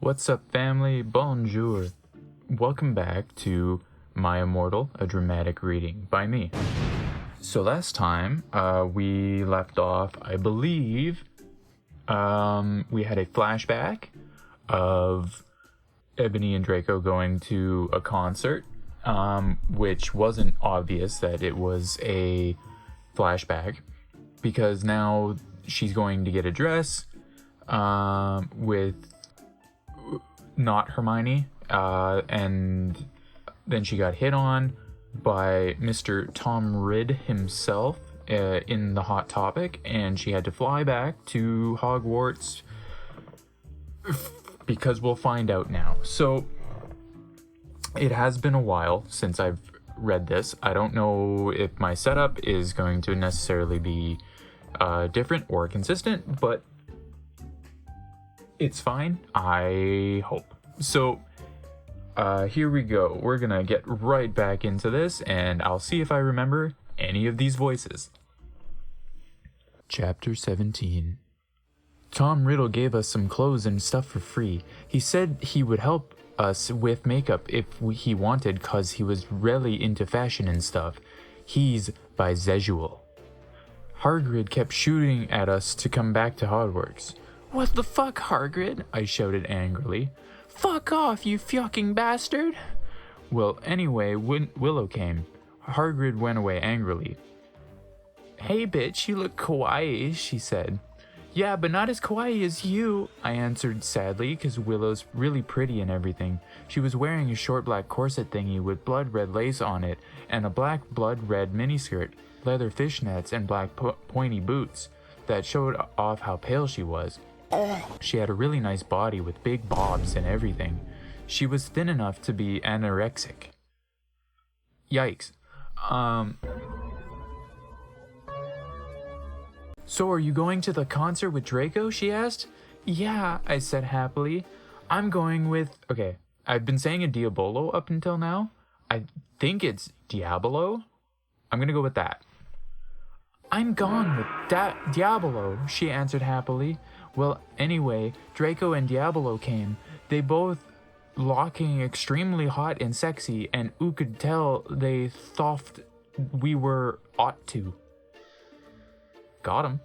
What's up, family? Bonjour. Welcome back to My Immortal, a dramatic reading by me. So last time, we left off, I believe, we had a flashback of Ebony and Draco going to a concert, which wasn't obvious that it was a flashback, because now she's going to get a dress, with not Hermione, and then she got hit on by Mr. Tom Ridd himself in the Hot Topic, and she had to fly back to Hogwarts, because we'll find out now. So it has been a while since I've read this. I don't know if my setup is going to necessarily be different or consistent, but it's fine, I hope. So here we go. We're gonna get right back into this, and I'll see if I remember any of these voices. Chapter 17. Tom Riddle gave us some clothes and stuff for free. He said he would help us with makeup if he wanted, cause he was really into fashion and stuff. He's bisexual. Hagrid kept shooting at us to come back to Hogwarts. What the fuck, Hagrid? I shouted angrily. Fuck off, you fucking bastard! Well, anyway, when Willow came, Hagrid went away angrily. Hey bitch, you look kawaii, she said. Yeah, but not as kawaii as you, I answered sadly, because Willow's really pretty and everything. She was wearing a short black corset thingy with blood red lace on it, and a black blood red miniskirt, leather fishnets, and black pointy boots that showed off how pale she was. She had a really nice body with big bobs and everything. She was thin enough to be anorexic. Yikes. So are you going to the concert with Draco? She asked. Yeah, I said happily. I'm going with... Okay, I've been saying a Diabolo up until now. I think it's Diabolo. I'm gonna go with that. I'm gone with Diabolo, she answered happily. Well, anyway, Draco and Diabolo came. They both looking extremely hot and sexy, and who could tell they thought we were ought to. Got him.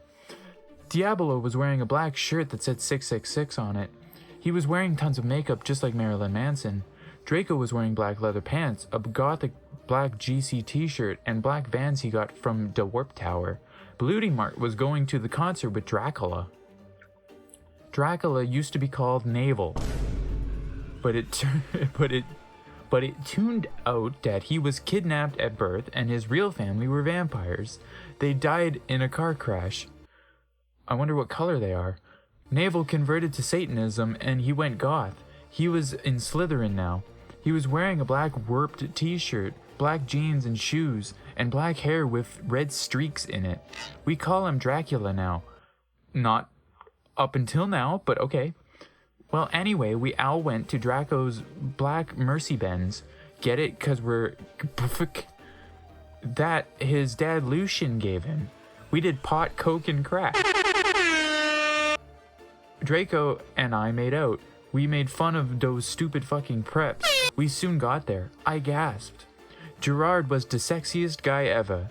Diabolo was wearing a black shirt that said XXMidnightEssenceXx on it. He was wearing tons of makeup just like Marilyn Manson. Draco was wearing black leather pants, a gothic black GC t-shirt, and black Vans he got from the Warp Tower. Bloody Mart was going to the concert with Dracula. Dracula used to be called Navel, but it turned out that he was kidnapped at birth and his real family were vampires. They died in a car crash. I wonder what color they are. Navel converted to Satanism and he went goth. He was in Slytherin now. He was wearing a black warped t-shirt, black jeans and shoes, and black hair with red streaks in it. We call him Dracula now. Not up until now, but okay. Well, anyway, we all went to Draco's black Mercy Benz. Get it? Because we're... that his dad Lucian gave him. We did pot, coke, and crack. Draco and I made out. We made fun of those stupid fucking preps. We soon got there. I gasped. Gerard was the sexiest guy ever.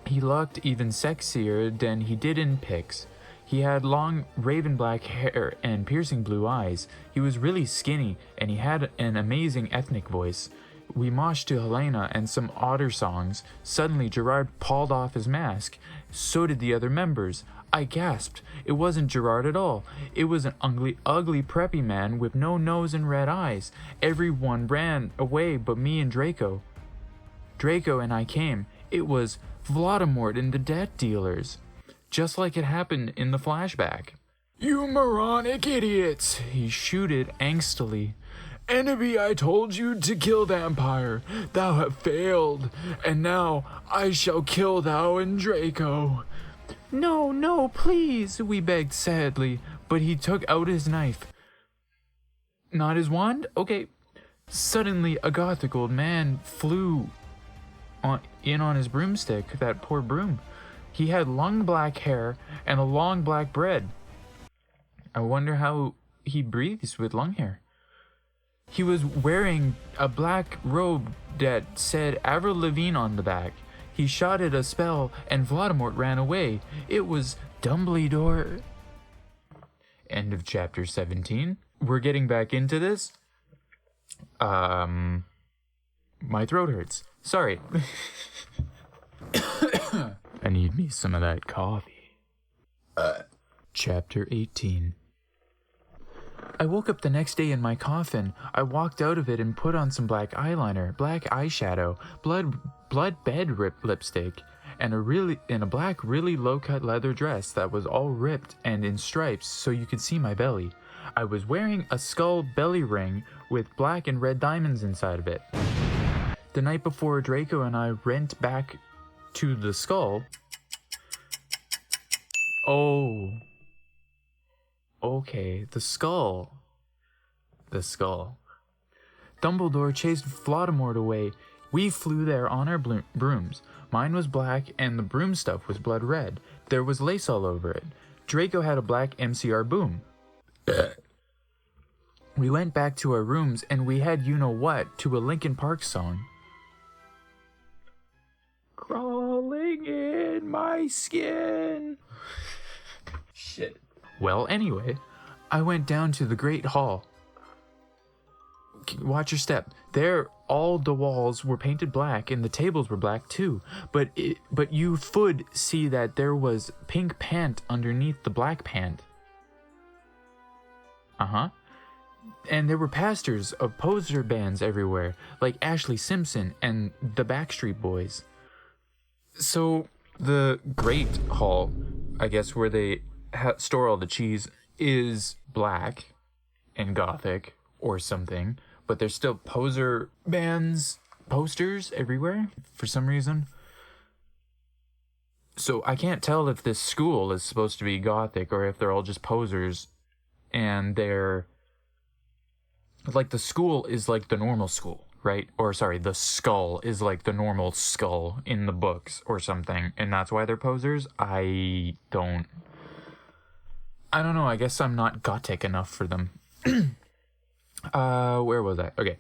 He looked even sexier than he did in pics. He had long raven black hair and piercing blue eyes. He was really skinny and he had an amazing ethnic voice. We moshed to Helena and some otter songs. Suddenly Gerard pulled off his mask. So did the other members. I gasped. It wasn't Gerard at all. It was an ugly preppy man with no nose and red eyes. Everyone ran away but me and Draco. Draco and I came. It was Voldemort and the Death Dealers. Just like it happened in the flashback. You moronic idiots, he shouted angstily. Enemy, I told you to kill Vampire. Thou have failed, and now I shall kill thou and Draco. No, no, please, we begged sadly, but he took out his knife. Not his wand? Okay. Suddenly, a gothic old man flew in on his broomstick, that poor broom. He had long black hair and a long black beard. I wonder how he breathes with long hair. He was wearing a black robe that said Avril Lavigne on the back. He shouted a spell and Voldemort ran away. It was Dumbledore. End of chapter 17. We're getting back into this. My throat hurts. Sorry. I need me some of that coffee. Chapter 18. I woke up the next day in my coffin. I walked out of it and put on some black eyeliner, black eyeshadow, blood bed lipstick, and a black really low-cut leather dress that was all ripped and in stripes so you could see my belly. I was wearing a skull belly ring with black and red diamonds inside of it. The night before, Draco and I went back to the skull. Oh. Okay, the skull. The skull. Dumbledore chased Voldemort away. We flew there on our brooms. Mine was black and the broom stuff was blood red. There was lace all over it. Draco had a black MCR boom. We went back to our rooms and we had you-know-what to a Linkin Park song. Crawling in my skin. Shit. Well, anyway, I went down to the Great Hall. Watch your step. There, all the walls were painted black and the tables were black too. But you would see that there was pink pant underneath the black pant. And there were posters of poser bands everywhere, like Ashley Simpson and the Backstreet Boys. So the Great Hall, I guess where they store all the cheese, is black and gothic or something, but there's still poser bands posters everywhere for some reason. So I can't tell if this school is supposed to be gothic or if they're all just posers and they're like, the school is like the normal school, right? Or sorry, the skull is like the normal skull in the books or something, and that's why they're posers. I don't know, I guess I'm not gothic enough for them. Where was I? Okay.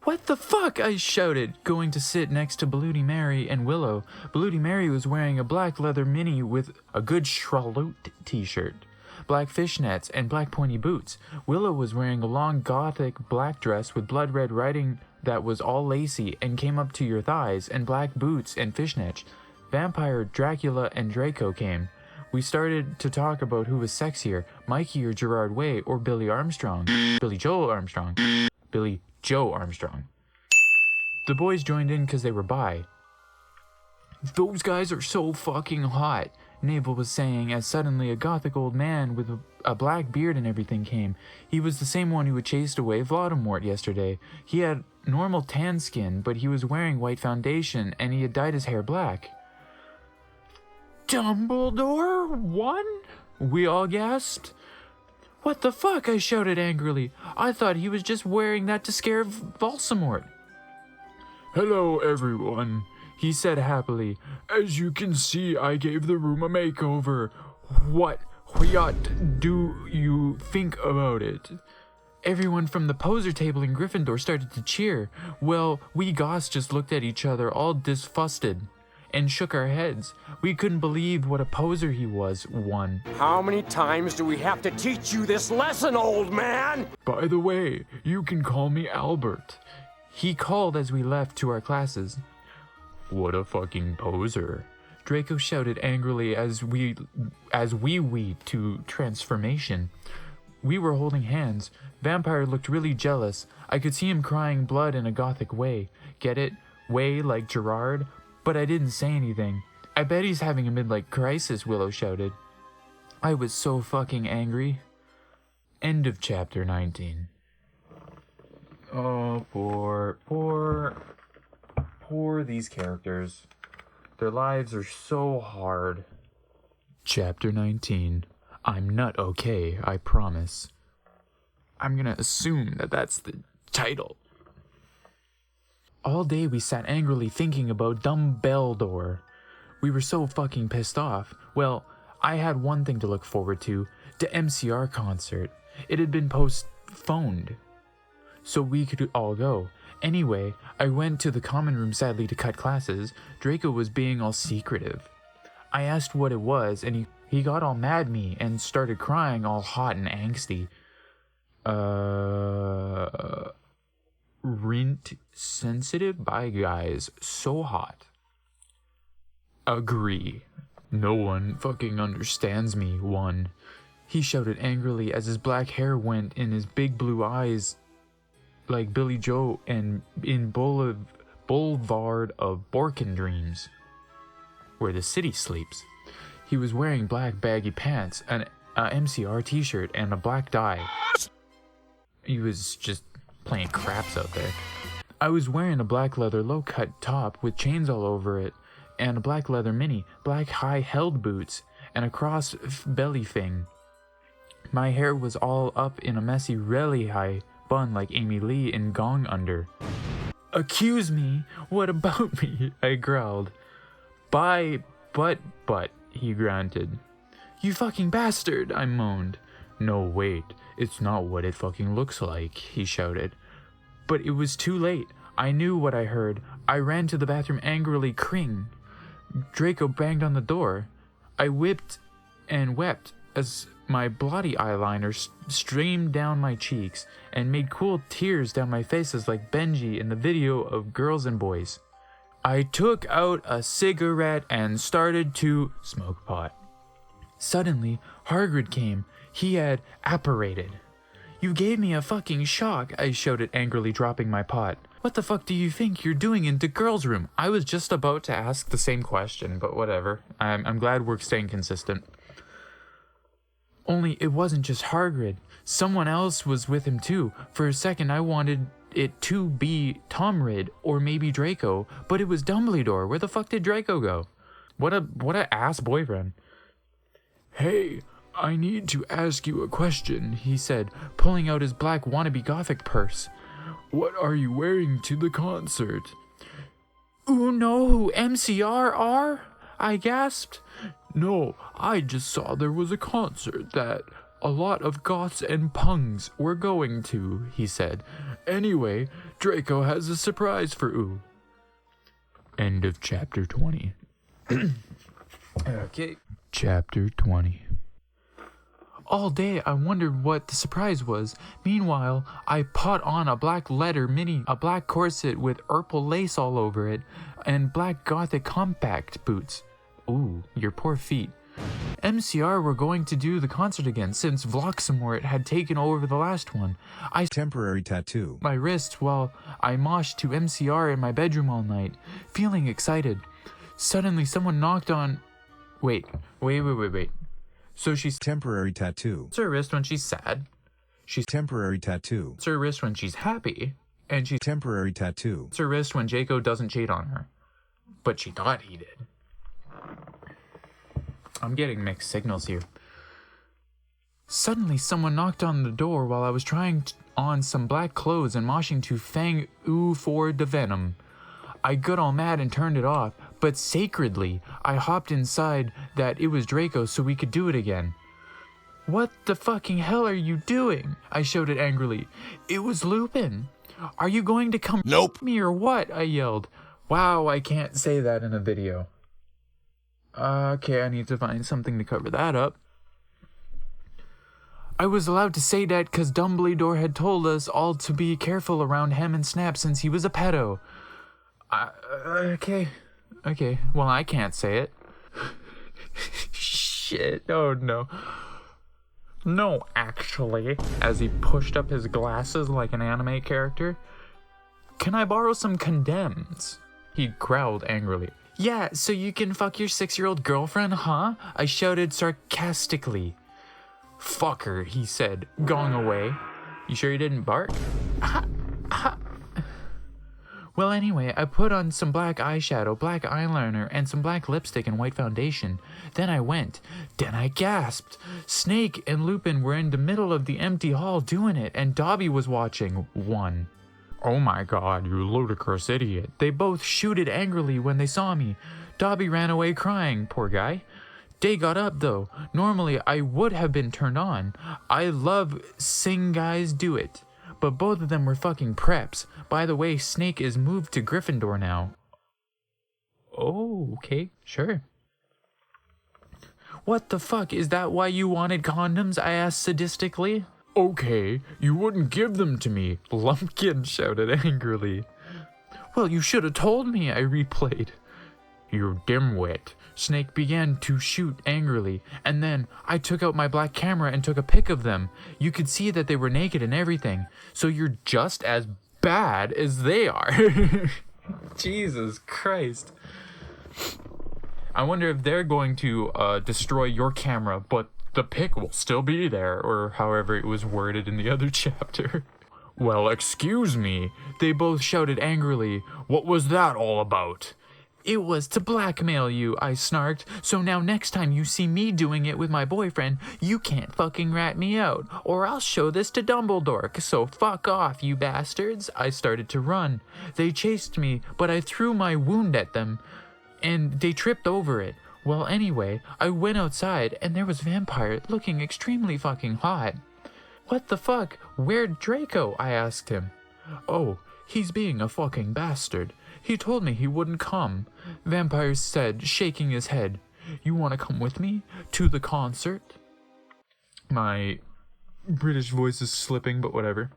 What the fuck? I shouted, going to sit next to Bloody Mary and Willow. Bloody Mary was wearing a black leather mini with a good Charlotte t-shirt, black fishnets, and black pointy boots. Willow was wearing a long gothic black dress with blood red writing that was all lacy and came up to your thighs, and black boots and fishnets. Vampire, Dracula, and Draco came. We started to talk about who was sexier, Mikey or Gerard Way or Billy Armstrong. Billy Joe Armstrong. Billy Joe Armstrong. The boys joined in because they were bi. Those guys are so fucking hot, Navel was saying as suddenly a gothic old man with a black beard and everything came. He was the same one who had chased away Voldemort yesterday. He had normal tan skin, but he was wearing white foundation and he had dyed his hair black. Dumbledore won? We all gasped. What the fuck? I shouted angrily. I thought he was just wearing that to scare Voldemort. Hello, everyone, he said happily. As you can see, I gave the room a makeover. What do you think about it? Everyone from the poser table in Gryffindor started to cheer. Well, we goths just looked at each other all disgusted and shook our heads. We couldn't believe what a poser he was, one. How many times do we have to teach you this lesson, old man? By the way, you can call me Albert, he called as we left to our classes. What a fucking poser, Draco shouted angrily as we to transformation. We were holding hands. Vampire looked really jealous. I could see him crying blood in a gothic way. Get it? Way like Gerard? But I didn't say anything. I bet he's having a midlife crisis, Willow shouted. I was so fucking angry. End of chapter 19. Oh, poor these characters. Their lives are so hard. Chapter 19. I'm not okay, I promise. I'm gonna assume that that's the title. All day we sat angrily thinking about Dumbledore. We were so fucking pissed off. Well, I had one thing to look forward to, the MCR concert. It had been postponed, so we could all go. Anyway, I went to the common room sadly to cut classes. Draco was being all secretive. I asked what it was, and he got all mad at me and started crying all hot and angsty. Rint sensitive? Bye guys, so hot. Agree. No one fucking understands me, one. He shouted angrily as his black hair went in his big blue eyes like Billy Joe and in Boulevard of Borkin Dreams, where the city sleeps. He was wearing black baggy pants, an MCR t-shirt, and a black dye. He was just playing craps out there. I was wearing a black leather low-cut top with chains all over it, and a black leather mini, black high-held boots, and a cross belly thing. My hair was all up in a messy really high bun like Amy Lee in Gong Under. Accuse me? What about me? I growled. But, he grunted. You fucking bastard, I moaned. No, wait, it's not what it fucking looks like, he shouted. But it was too late. I knew what I heard. I ran to the bathroom angrily, cring. Draco banged on the door. I whipped and wept as my bloody eyeliner streamed down my cheeks and made cool tears down my faces like Benji in the video of Girls and Boys. I took out a cigarette and started to smoke pot. Suddenly, Hargrid came. He had apparated. You gave me a fucking shock, I shouted angrily, dropping my pot. What the fuck do you think you're doing in the girls' room? I was just about to ask the same question, but whatever. I'm glad we're staying consistent. Only it wasn't just Hargrid. Someone else was with him too. For a second I wanted it to be Tom Ridd or maybe Draco, but it was Dumbledore. Where the fuck did Draco go? What a ass boyfriend. Hey, I need to ask you a question, he said, pulling out his black wannabe gothic purse. What are you wearing to the concert? Ooh, know who MCR are? I gasped. No, I just saw there was a concert that a lot of goths and pungs were going to, he said. Anyway, Draco has a surprise for Ooh. End of chapter 20. Okay. Chapter 20. All day I wondered what the surprise was. Meanwhile, I put on a black leather mini, a black corset with purple lace all over it, and black gothic compact boots. Ooh, your poor feet. MCR were going to do the concert again since Vloxamort had taken over the last one. I temporary tattoo my wrist while I moshed to MCR in my bedroom all night, feeling excited. Suddenly someone knocked on... Wait. So she's temporary tattoo. It's her wrist when she's sad. She's temporary tattoo. It's her wrist when she's happy. And she's temporary tattoo. It's her wrist when Jaco doesn't cheat on her. But she thought he did. I'm getting mixed signals here. Suddenly someone knocked on the door while I was trying on some black clothes and moshing to Fang Ooh for the Venom. I got all mad and turned it off, but sacredly, I hopped inside that it was Draco so we could do it again. What the fucking hell are you doing? I shouted angrily. It was Lupin. Are you going to come Nope. Me or what? I yelled. Wow, I can't say that in a video. Okay, I need to find something to cover that up. I was allowed to say that because Dumbledore had told us all to be careful around Ham and Snap since he was a pedo. Okay, well I can't say it. Shit, oh no. No, actually, as he pushed up his glasses like an anime character. Can I borrow some condemns? He growled angrily. Yeah, so you can fuck your 6-year-old girlfriend, huh? I shouted sarcastically. Fuck her, he said, going away. You sure you didn't bark? Well, anyway, I put on some black eyeshadow, black eyeliner, and some black lipstick and white foundation. Then I went. Then I gasped. Snake and Lupin were in the middle of the empty hall doing it, and Dobby was watching. One. Oh my god, you ludicrous idiot. They both shooted angrily when they saw me. Dobby ran away crying, poor guy. They got up though. Normally I would have been turned on. I love seeing guys do it. But both of them were fucking preps. By the way, Snake is moved to Gryffindor now. Oh, okay, sure. What the fuck? Is that why you wanted condoms? I asked sadistically. Okay, you wouldn't give them to me, Lumpkin shouted angrily. Well, you should have told me, I replayed. You dimwit. Snake began to shoot angrily, and then I took out my black camera and took a pic of them. You could see that they were naked and everything, so you're just as bad as they are. Jesus Christ. I wonder if they're going to destroy your camera, but the pic will still be there, or however it was worded in the other chapter. Well, excuse me, they both shouted angrily. What was that all about? It was to blackmail you, I snarked, so now next time you see me doing it with my boyfriend, you can't fucking rat me out, or I'll show this to Dumbledore, so fuck off, you bastards. I started to run. They chased me, but I threw my wound at them, and they tripped over it. Well, anyway, I went outside, and there was Vampire looking extremely fucking hot. What the fuck? Where'd Draco? I asked him. Oh, he's being a fucking bastard. He told me he wouldn't come. Vampire said, shaking his head. You want to come with me? To the concert? My British voice is slipping, but whatever.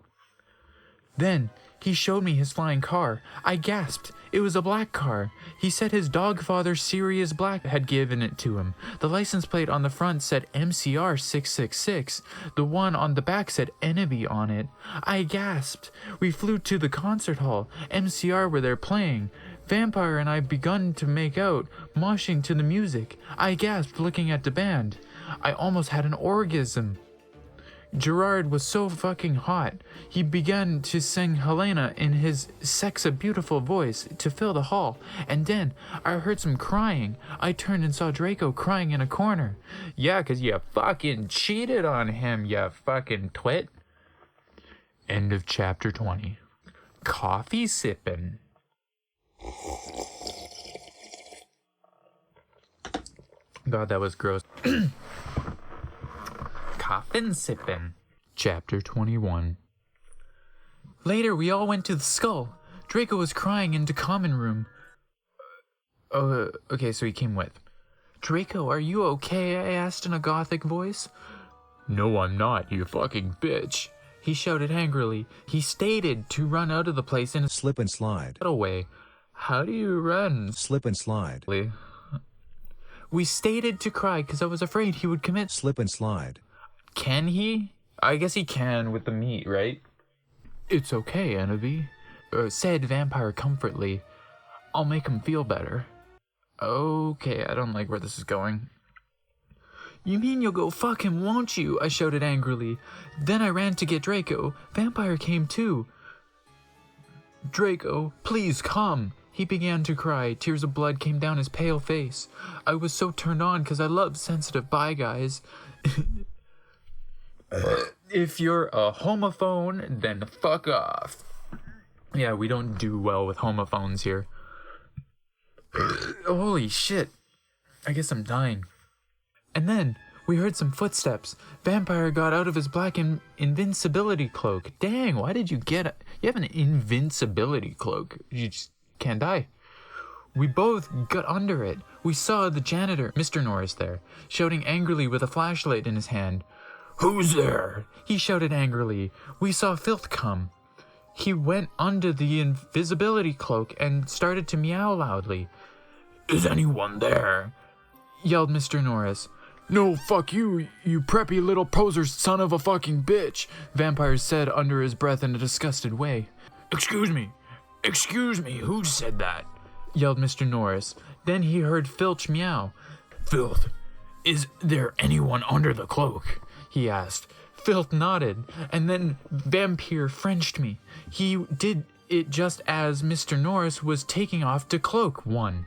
Then, he showed me his flying car. I gasped. It was a black car. He said his dog father, Sirius Black, had given it to him. The license plate on the front said MCR 666. The one on the back said Enemy on it. I gasped. We flew to the concert hall. MCR were there playing. Vampire and I begun to make out, moshing to the music. I gasped looking at the band. I almost had an orgasm. Gerard was so fucking hot. He began to sing Helena in his sexy beautiful voice to fill the hall, and then I heard some crying. I turned and saw Draco crying in a corner. Yeah, 'cause you fucking cheated on him, you fucking twit. End of chapter 20. Coffee sippin'. God, that was gross. Coffin sippin'. Chapter 21. Later, we all went to the skull. Draco was crying in the common room. Okay, so he came with. Draco, are you okay? I asked in a gothic voice. No, I'm not, you fucking bitch. He shouted angrily. He stated to run out of the place in a slip and slide way. How do you run? Slip and slide. We stated to cry because I was afraid he would commit slip and slide. Can he? I guess he can with the meat, right? It's okay, Enemy, said Vampire comfortably. I'll make him feel better. Okay, I don't like where this is going. You mean you'll go fuck him, won't you? I shouted angrily. Then I ran to get Draco. Vampire came too. Draco, please come. He began to cry. Tears of blood came down his pale face. I was so turned on because I love sensitive bi guys. If you're a homophone, then fuck off. Yeah, we don't do well with homophones here. Holy shit. I guess I'm dying. And then, we heard some footsteps. Vampire got out of his black invincibility cloak. Dang, why did you get it? You have an invincibility cloak. You just can't die. We both got under it. We saw the janitor, Mr. Norris, there, shouting angrily with a flashlight in his hand. Who's there? He shouted angrily. We saw Filth come. He went under the invisibility cloak and started to meow loudly. Is anyone there? Yelled Mr. Norris. No, fuck you, you preppy little poser son of a fucking bitch, Vampire said under his breath in a disgusted way. Excuse me, who said that? Yelled Mr. Norris. Then he heard Filch meow. Filth, is there anyone under the cloak? He asked. Filth nodded, and then Vampire Frenched me. He did it just as Mr. Norris was taking off the cloak one.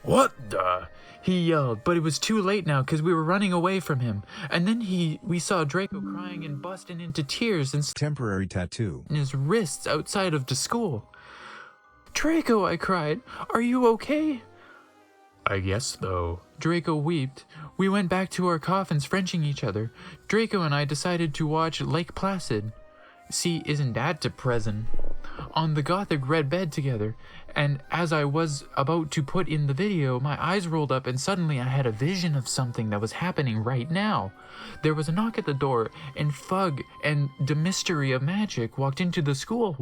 What the? He yelled, but it was too late now because we were running away from him. And then we saw Draco crying and busting into tears and temporary tattoo in his wrists outside of the school. Draco, I cried, are you okay? I guess, though. Draco wept. We went back to our coffins Frenching each other. Draco and I decided to watch Lake Placid. See, isn't that depressing? On the gothic red bed together, and as I was about to put in the video, my eyes rolled up and suddenly I had a vision of something that was happening right now. There was a knock at the door, and Fug and the Mystery of Magic walked into the school.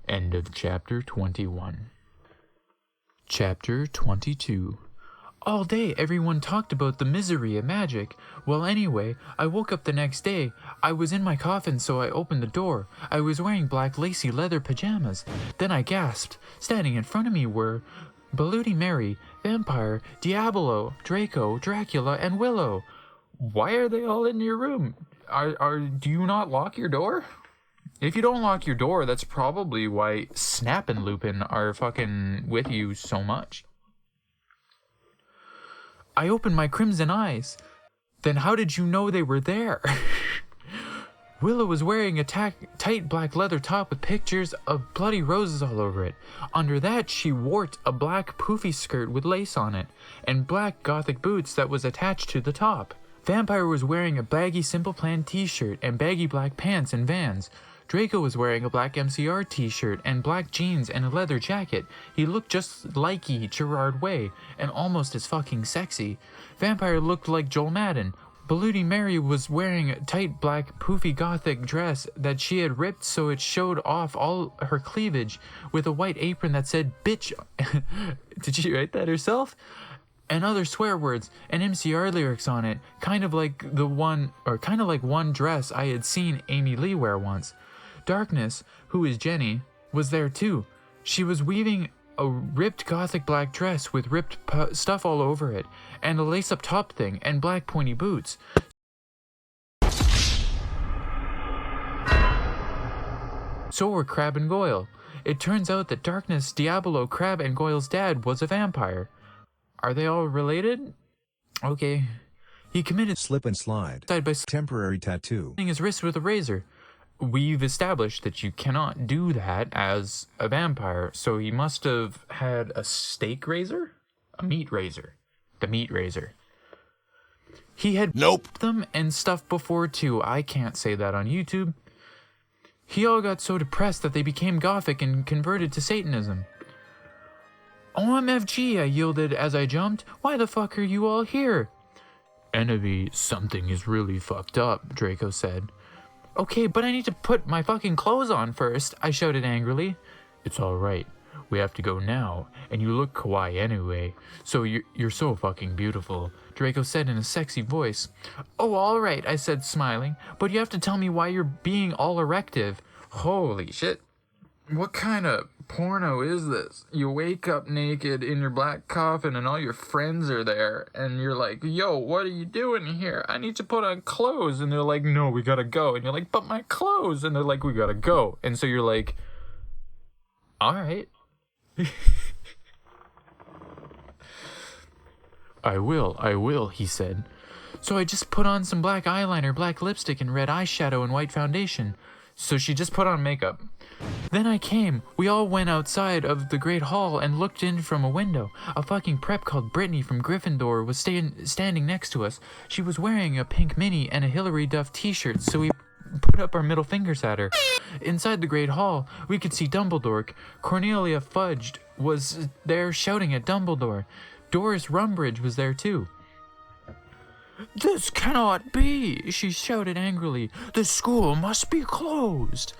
End of chapter 21. Chapter 22. All day, everyone talked about the misery of magic. Well, anyway, I woke up the next day. I was in my coffin, so I opened the door. I was wearing black lacy leather pajamas. Then I gasped. Standing in front of me were Bloody Mary, Vampire, Diabolo, Draco, Dracula, and Willow. Why are they all in your room? Do you not lock your door? If you don't lock your door, that's probably why Snap and Lupin are fucking with you so much. I opened my crimson eyes. Then how did you know they were there? Willow was wearing a tight black leather top with pictures of bloody roses all over it. Under that, she wore a black poofy skirt with lace on it, and black gothic boots that was attached to the top. Vampire was wearing a baggy Simple Plan t-shirt and baggy black pants and Vans. Draco was wearing a black MCR t-shirt and black jeans and a leather jacket. He looked just likey Gerard Way, and almost as fucking sexy. Vampire looked like Joel Madden. Bloody Mary was wearing a tight black poofy gothic dress that she had ripped so it showed off all her cleavage, with a white apron that said bitch. Did she write that herself? And other swear words and MCR lyrics on it, kind of like one dress I had seen Amy Lee wear once. Darkness, who is Jenny, was there too. She was weaving a ripped gothic black dress with ripped stuff all over it, and a lace-up top thing, and black pointy boots. So were Crab and Goyle. It turns out that Darkness, Diabolo, Crab, and Goyle's dad was a vampire. Are they all related? Okay. He committed Slip and slide. suicide by Temporary tattoo. slitting his wrist with a razor. We've established that you cannot do that as a vampire, so he must have had a steak razor? A meat razor. The meat razor. He had them and stuff before too. I can't say that on YouTube. He all got so depressed that they became gothic and converted to Satanism. OMFG, I yielded as I jumped. Why the fuck are you all here? Enemy, something is really fucked up, Draco said. Okay, but I need to put my fucking clothes on first, I shouted angrily. It's alright. We have to go now, and you look kawaii anyway. So you're so fucking beautiful, Draco said in a sexy voice. Oh, alright, I said, smiling. But you have to tell me why you're being all erective. Holy shit. What kind of porno is this? You wake up naked in your black coffin and all your friends are there and you're like, yo, what are you doing here? I need to put on clothes. And they're like, no, we gotta go. And you're like, but my clothes. And they're like, we gotta go. And so you're like, all right. I will, he said. So I just put on some black eyeliner, black lipstick, and red eyeshadow and white foundation. So she just put on makeup. Then I came. We all went outside of the Great Hall and looked in from a window. A fucking prep called Brittany from Gryffindor was standing next to us. She was wearing a pink mini and a Hilary Duff t-shirt, so we put up our middle fingers at her. Inside the Great Hall, we could see Dumbledore. Cornelia Fudge was there shouting at Dumbledore. Doris Rumbridge was there too. This cannot be, she shouted angrily. The school must be closed.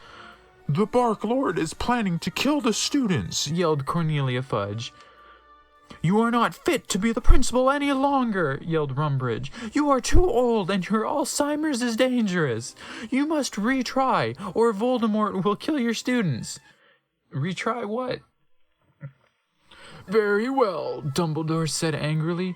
The Bark Lord is planning to kill the students, yelled Cornelia Fudge. You are not fit to be the principal any longer, yelled Rumbridge. You are too old and your Alzheimer's is dangerous. You must retry or Voldemort will kill your students. Retry what? Very well, Dumbledore said angrily.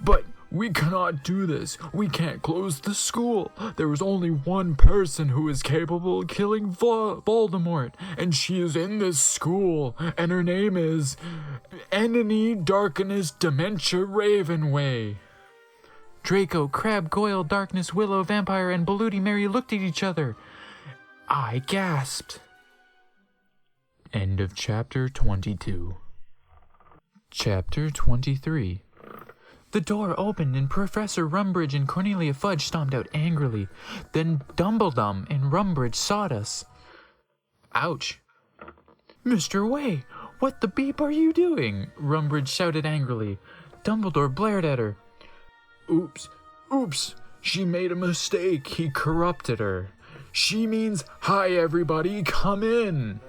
But we cannot do this. We can't close the school. There is only one person who is capable of killing Voldemort, and she is in this school, and her name is Enemy Darkness Dementia Ravenway. Draco, Crab, Goyle, Darkness, Willow, Vampire, and Bloody Mary looked at each other. I gasped. End of chapter 22. Chapter 23. The door opened and Professor Rumbridge and Cornelia Fudge stomped out angrily. Then Dumbledum and Rumbridge sought us. Ouch. Mr. Way, what the beep are you doing? Rumbridge shouted angrily. Dumbledore blared at her. Oops, she made a mistake. He corrupted her. She means, hi everybody, come in.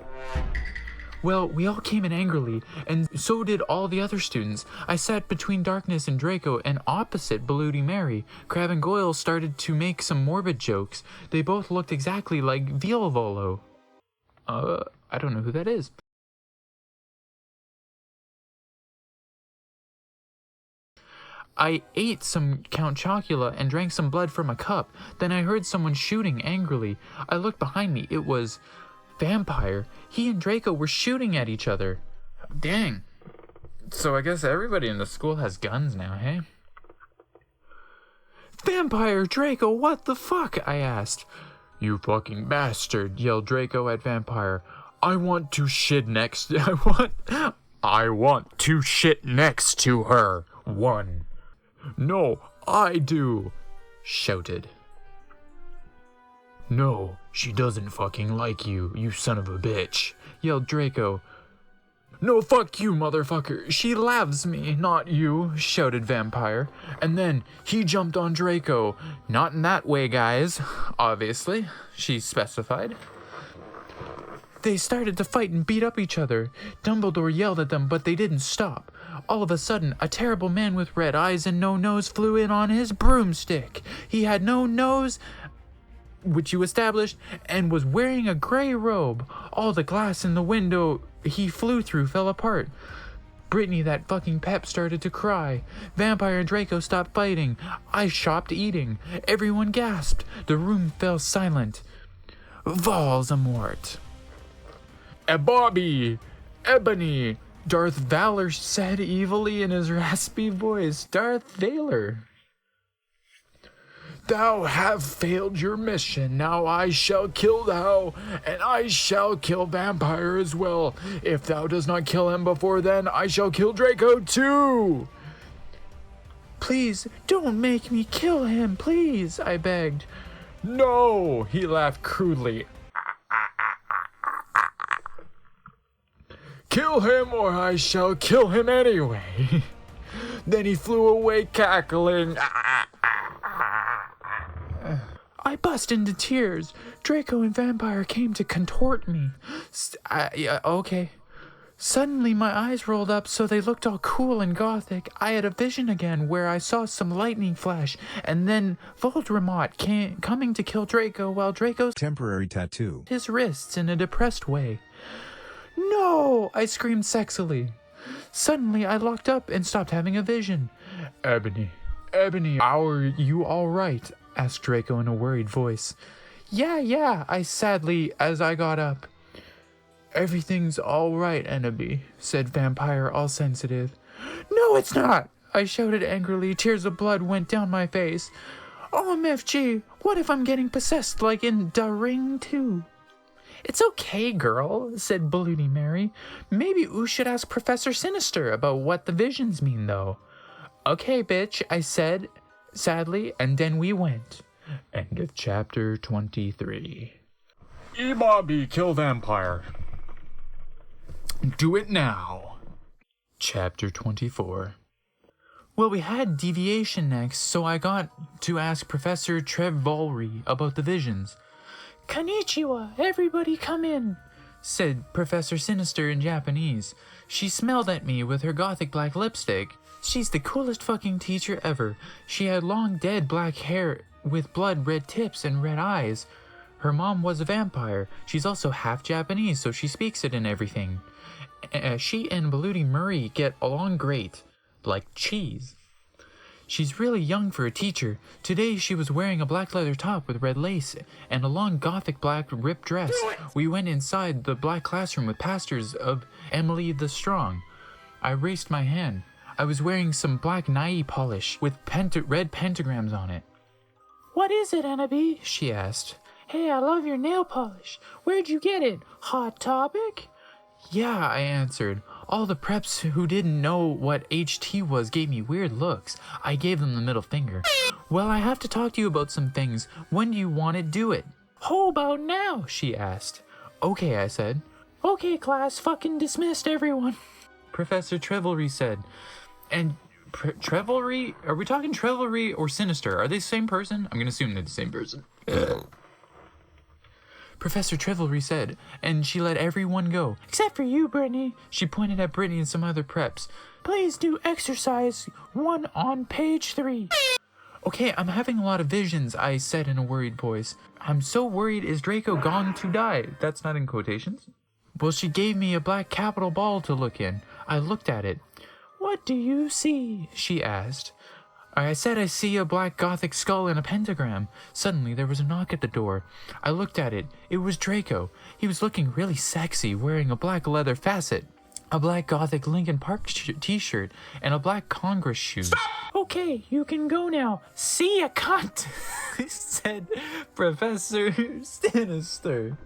Well, we all came in angrily, and so did all the other students. I sat between Darkness and Draco, and opposite Bloody Mary. Crab and Goyle started to make some morbid jokes. They both looked exactly like Violvolo. I don't know who that is. I ate some Count Chocula and drank some blood from a cup. Then I heard someone shooting angrily. I looked behind me. It was Vampire. He and Draco were shooting at each other. Dang. So I guess everybody in the school has guns now, hey? Vampire, Draco, what the fuck? I asked. You fucking bastard, yelled Draco at Vampire. I want to shit next to her. One. No, I do, shouted. No, she doesn't fucking like you, you son of a bitch, yelled Draco. No, fuck you, motherfucker. She loves me, not you, shouted Vampire. And then he jumped on Draco. Not in that way, guys. Obviously, she specified. They started to fight and beat up each other. Dumbledore yelled at them, but they didn't stop. All of a sudden, a terrible man with red eyes and no nose flew in on his broomstick. He had no nose, which you established, and was wearing a gray robe. All the glass in the window he flew through fell apart. Brittany, that fucking pep, started to cry. Vampire and Draco stopped fighting. I stopped eating. Everyone gasped. The room fell silent. Voldemort. Bobby! Ebony! Darth Valer said evilly in his raspy voice. Darth Valer. Thou have failed your mission. Now I shall kill thou, and I shall kill Vampire as well. If thou does not kill him before then, I shall kill Draco too. Please, don't make me kill him, please, I begged. No, he laughed crudely. Kill him or I shall kill him anyway. Then he flew away cackling. I burst into tears. Draco and Vampire came to contort me. Okay. Suddenly my eyes rolled up so they looked all cool and gothic. I had a vision again where I saw some lightning flash, and then Voldemort coming to kill Draco while Draco's Temporary tattoo. his wrists in a depressed way. No! I screamed sexily. Suddenly I looked up and stopped having a vision. Ebony, are you all right? Asked Draco in a worried voice. Yeah, I sadly as I got up. Everything's all right, Ebony, said Vampire, all sensitive. No, it's not! I shouted angrily. Tears of blood went down my face. OMFG, what if I'm getting possessed like in The Ring 2? It's okay, girl, said Bloody Mary. Maybe you should ask Professor Sinister about what the visions mean, though. Okay, bitch, I said, sadly, and then we went. End of chapter 23. Bobby, kill Vampire. Do it now. Chapter 24. Well, we had deviation next, so I got to ask Professor Trevolry about the visions. Konnichiwa, everybody come in, said Professor Sinister in Japanese. She smelled at me with her gothic black lipstick. She's the coolest fucking teacher ever. She had long dead black hair with blood red tips and red eyes. Her mom was a vampire. She's also half Japanese, so she speaks it and everything. She and Bloody Murray get along great, like cheese. She's really young for a teacher. Today she was wearing a black leather top with red lace and a long gothic black ripped dress. We went inside the black classroom with pastors of Emily the Strong. I raised my hand. I was wearing some black nail polish with red pentagrams on it. What is it, Annabelle? She asked. Hey, I love your nail polish. Where'd you get it? Hot Topic? Yeah, I answered. All the preps who didn't know what HT was gave me weird looks. I gave them the middle finger. Well, I have to talk to you about some things. When do you want to do it? How about now? She asked. Okay, I said. Okay, class, fucking dismissed everyone. Professor Trevelry said. And Trevelry? Are we talking Trevelry or Sinister? Are they the same person? I'm gonna assume they're the same person. Professor Trevelry said, and she let everyone go. Except for you, Brittany. She pointed at Brittany and some other preps. Please do exercise 1 on page 3. Okay, I'm having a lot of visions, I said in a worried voice. I'm so worried, is Draco going to die? That's not in quotations. Well, she gave me a black capital ball to look in. I looked at it. What do you see? She asked. I said I see a black gothic skull and a pentagram. Suddenly, there was a knock at the door. I looked at it. It was Draco. He was looking really sexy, wearing a black leather facet, a black gothic Linkin Park t-shirt, and a black Congress shoes. Okay, you can go now. See ya, cunt, said Professor Sinister.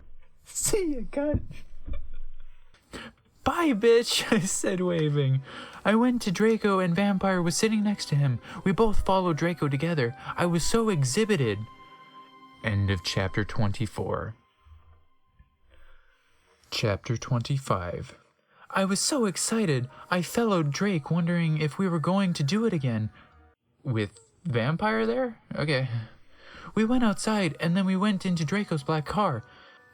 See ya, cunt. Bye, bitch, I said, waving. I went to Draco and Vampire was sitting next to him. We both followed Draco together. I was so exhibited. End of chapter 24. Chapter 25. I was so excited. I followed Drake, wondering if we were going to do it again. With Vampire there? Okay. We went outside, and then we went into Draco's black car.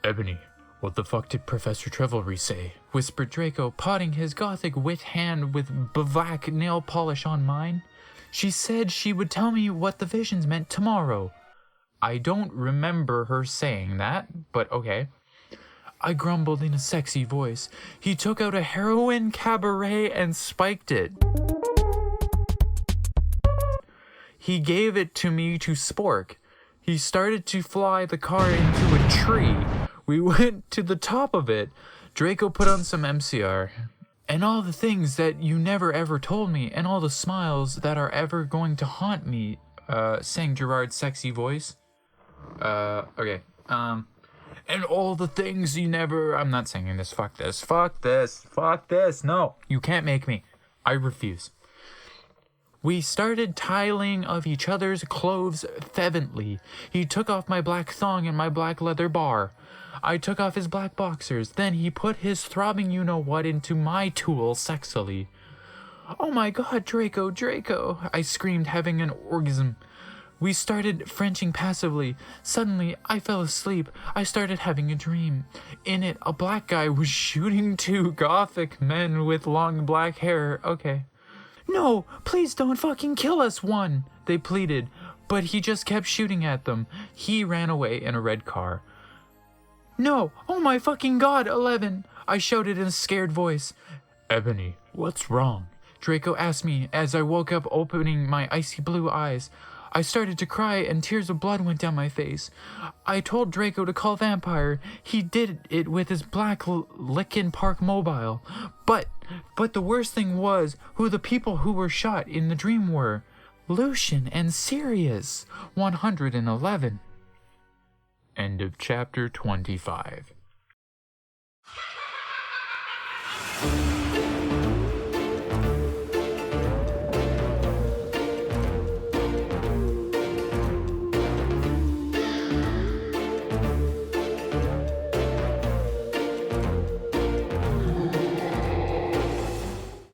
Ebony, what the fuck did Professor Trevelry say? Whispered Draco, potting his gothic wit hand with black nail polish on mine. She said she would tell me what the visions meant tomorrow. I don't remember her saying that, but okay. I grumbled in a sexy voice. He took out a heroin cabaret and spiked it. He gave it to me to spork. He started to fly the car into a tree. We went to the top of it. Draco put on some MCR. And all the things that you never ever told me, and all the smiles that are ever going to haunt me, sang Gerard's sexy voice. Okay. And all the things you never... I'm not singing this. Fuck this. Fuck this. Fuck this. No. You can't make me. I refuse. We started tiling of each other's clothes fervently. He took off my black thong and my black leather bar. I took off his black boxers. Then he put his throbbing you-know-what into my tool sexily. Oh my god, Draco, Draco, I screamed, having an orgasm. We started Frenching passively. Suddenly, I fell asleep. I started having a dream. In it, a black guy was shooting 2 gothic men with long black hair. Okay. No, please don't fucking kill us, one, they pleaded. But he just kept shooting at them. He ran away in a red car. No, oh my fucking god, 11, I shouted in a scared voice. Ebony, what's wrong? Draco asked me as I woke up, opening my icy blue eyes. I started to cry and tears of blood went down my face. I told Draco to call Vampire. He did it with his black Linkin Park mobile. But the worst thing was who the people who were shot in the dream were. Lucian and Sirius. 111. End of chapter 25.